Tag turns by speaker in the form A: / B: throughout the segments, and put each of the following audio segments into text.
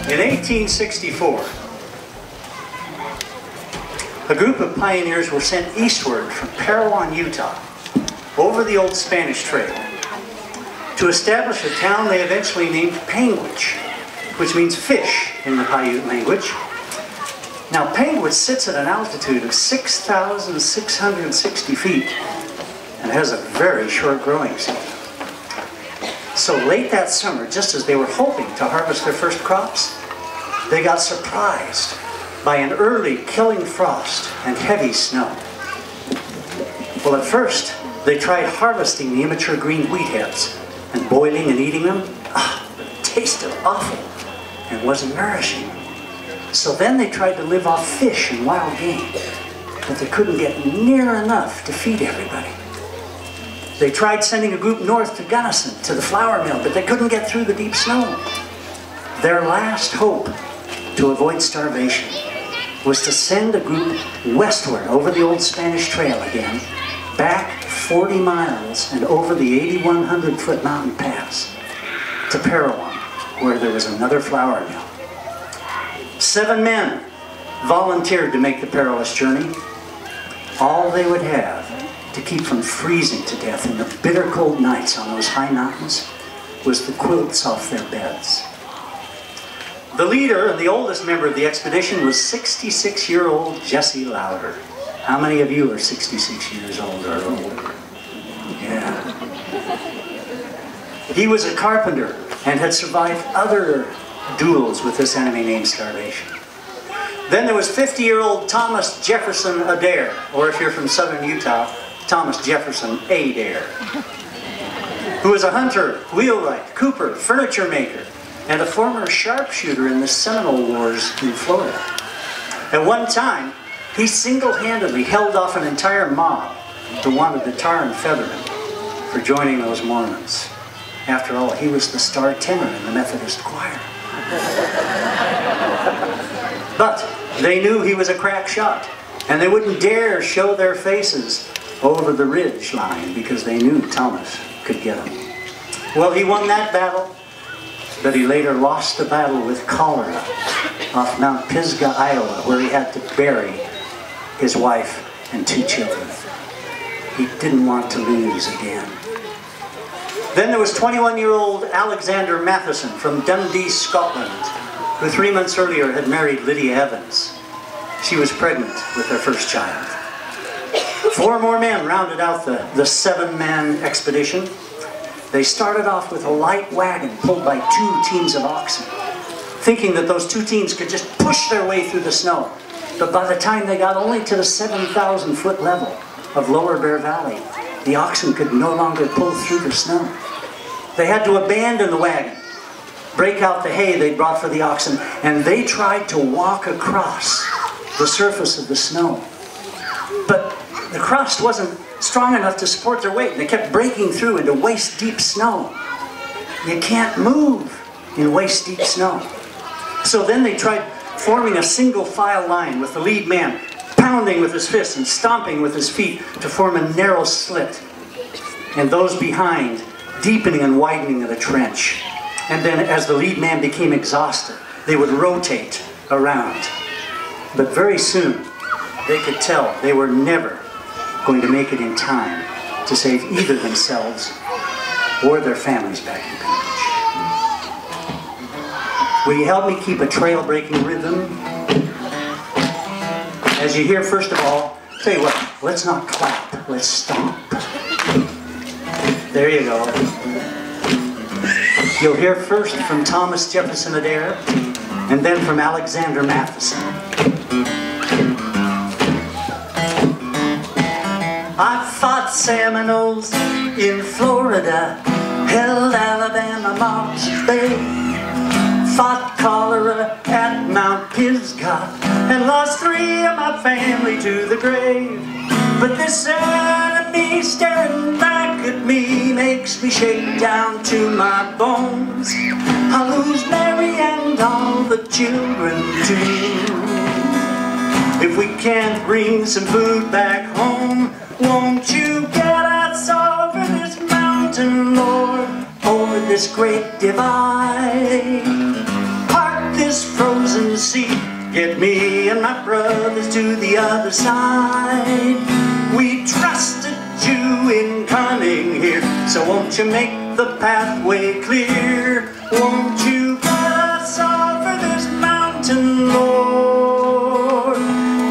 A: In 1864, a group of pioneers were sent eastward from Parowan, Utah, over the old Spanish Trail to establish a town they eventually named Panguitch, which means fish in the Paiute language. Now, Panguitch sits at an altitude of 6,660 feet and has a very short growing season. So late that summer, just as they were hoping to harvest their first crops, they got surprised by an early killing frost and heavy snow. Well, at first, they tried harvesting the immature green wheat heads and boiling and eating them. It tasted awful and wasn't nourishing. So then they tried to live off fish and wild game, but they couldn't get near enough to feed everybody. They tried sending a group north to Gunnison, to the flour mill, but they couldn't get through the deep snow. Their last hope to avoid starvation was to send a group westward over the old Spanish Trail again, back 40 miles and over the 8,100-foot mountain pass to Parowan, where there was another flour mill. 7 men volunteered to make the perilous journey. All they would have to keep from freezing to death in the bitter cold nights on those high mountains was the quilts off their beds. The leader and the oldest member of the expedition was 66-year-old Jesse Lauder. How many of you are 66 years old or older? Yeah. He was a carpenter and had survived other duels with this enemy named starvation. Then there was 50-year-old Thomas Jefferson Adair, or if you're from southern Utah, Thomas Jefferson Adair, who was a hunter, wheelwright, cooper, furniture maker, and a former sharpshooter in the Seminole Wars in Florida. At one time, he single-handedly held off an entire mob who wanted to tar and feather him for joining those Mormons. After all, he was the star tenor in the Methodist choir. But they knew he was a crack shot, and they wouldn't dare show their faces over the ridge line because they knew Thomas could get them. Well, he won that battle, but he later lost the battle with cholera off Mount Pisgah, Iowa, where he had to bury his wife and 2 children. He didn't want to lose again. Then there was 21-year-old Alexander Matheson from Dundee, Scotland, who 3 months earlier had married Lydia Evans. She was pregnant with their first child. 4 more men rounded out the 7-man expedition. They started off with a light wagon pulled by 2 teams of oxen, thinking that those 2 teams could just push their way through the snow. But by the time they got only to the 7,000-foot level of Lower Bear Valley, the oxen could no longer pull through the snow. They had to abandon the wagon, break out the hay they'd brought for the oxen, and they tried to walk across the surface of the snow. But the crust wasn't strong enough to support their weight. They kept breaking through into waist-deep snow. You can't move in waist-deep snow. So then they tried forming a single file line with the lead man pounding with his fists and stomping with his feet to form a narrow slit, and those behind deepening and widening of the trench. And then as the lead man became exhausted, they would rotate around. But very soon, they could tell they were never going to make it in time to save either themselves or their families back in Panguitch. Will you help me keep a trail-breaking rhythm? As you hear, first of all, tell you what, let's not clap, let's stomp. There you go. You'll hear first from Thomas Jefferson Adair, and then from Alexander Matheson. I fought Seminoles in Florida, held Alabama, Marks Bay, fought cholera at Mount Pisgah, and lost 3 of my family to the grave. But this enemy staring back at me makes me shake down to my bones. I'll lose Mary and all the children too. If we can't bring some food back home, won't you get us over this mountain, Lord, over this great divide? Part this this frozen sea, get me and my brothers to the other side. We trusted you in coming here, so won't you make the pathway clear? Won't you get us over this mountain, Lord?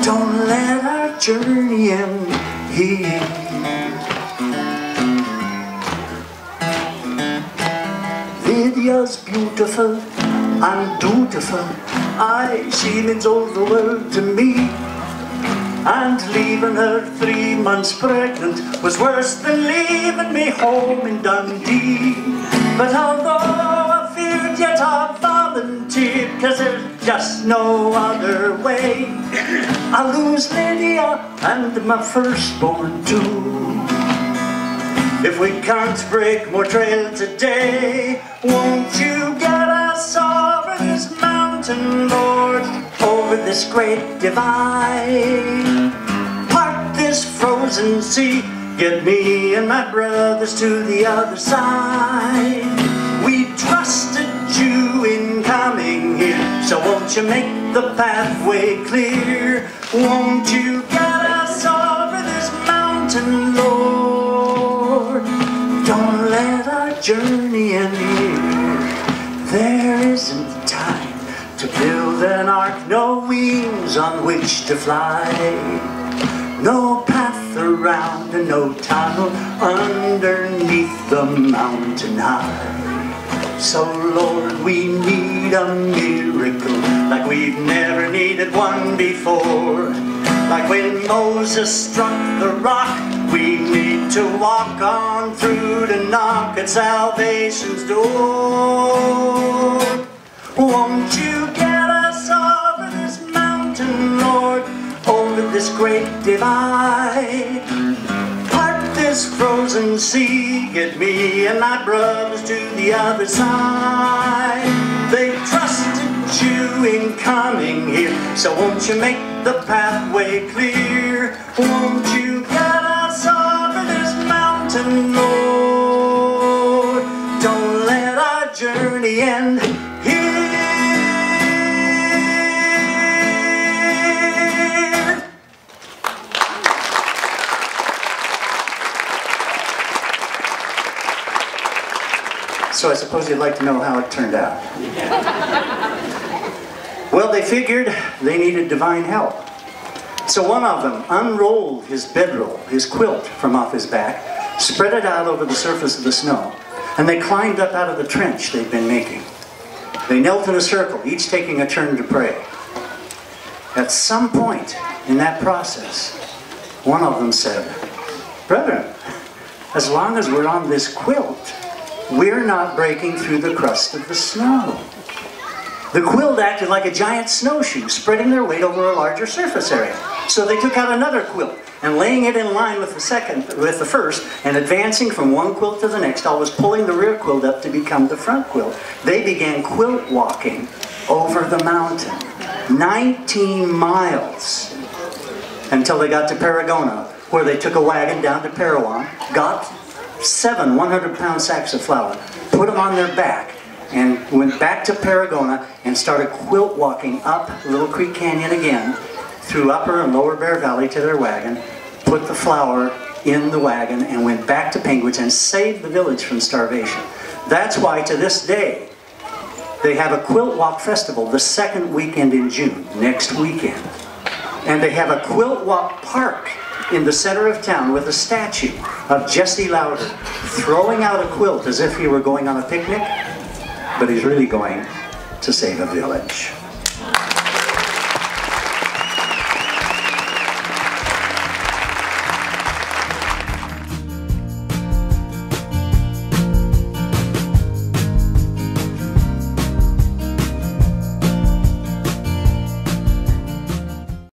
A: Don't let our journey end here. Lydia's beautiful and dutiful. Aye, she means all the world to me. And leaving her 3 months pregnant was worse than leaving me home in Dundee. But although I feared, yet I volunteered, 'cause there's just no other way. I'll lose Lydia and my firstborn too. If we can't break more trail today, won't you get us over this mountain, Lord, over this great divide? Part this frozen sea, get me and my brothers to the other side. We trusted you in coming here, so won't you make the pathway clear? Won't you get us over this mountain, Lord? Don't let our journey end here. There isn't time to build an ark, no wings on which to fly, no path around and no tunnel underneath the mountain high. So Lord, we need a miracle like we've never needed one before. Like when Moses struck the rock, we need to walk on through to knock at salvation's door. Won't you get us over this mountain, Lord, over this great divide? Part this frozen sea, get me and my brothers to the other side. They trusted you in coming here, so won't you make the pathway clear? Won't you get us over this mountain, Lord? Don't let our journey end here. So I suppose you'd like to know how it turned out. Well, they figured they needed divine help. So one of them unrolled his bedroll, his quilt, from off his back, spread it out over the surface of the snow, and they climbed up out of the trench they'd been making. They knelt in a circle, each taking a turn to pray. At some point in that process, one of them said, "Brethren, as long as we're on this quilt, we're not breaking through the crust of the snow." The quilt acted like a giant snowshoe, spreading their weight over a larger surface area. So they took out another quilt, and laying it in line with the first, and advancing from one quilt to the next, always pulling the rear quilt up to become the front quilt, they began quilt walking over the mountain, 19 miles, until they got to Paragona, where they took a wagon down to Parowan, got 7 100-pound sacks of flour, put them on their back, and went back to Paragona and started quilt walking up Little Creek Canyon again, through Upper and Lower Bear Valley to their wagon, put the flour in the wagon, and went back to Penguins and saved the village from starvation. That's why to this day they have a quilt walk festival the second weekend in June, next weekend. And they have a quilt walk park in the center of town with a statue of Jesse Lowder throwing out a quilt as if he were going on a picnic, but he's really going to save a village.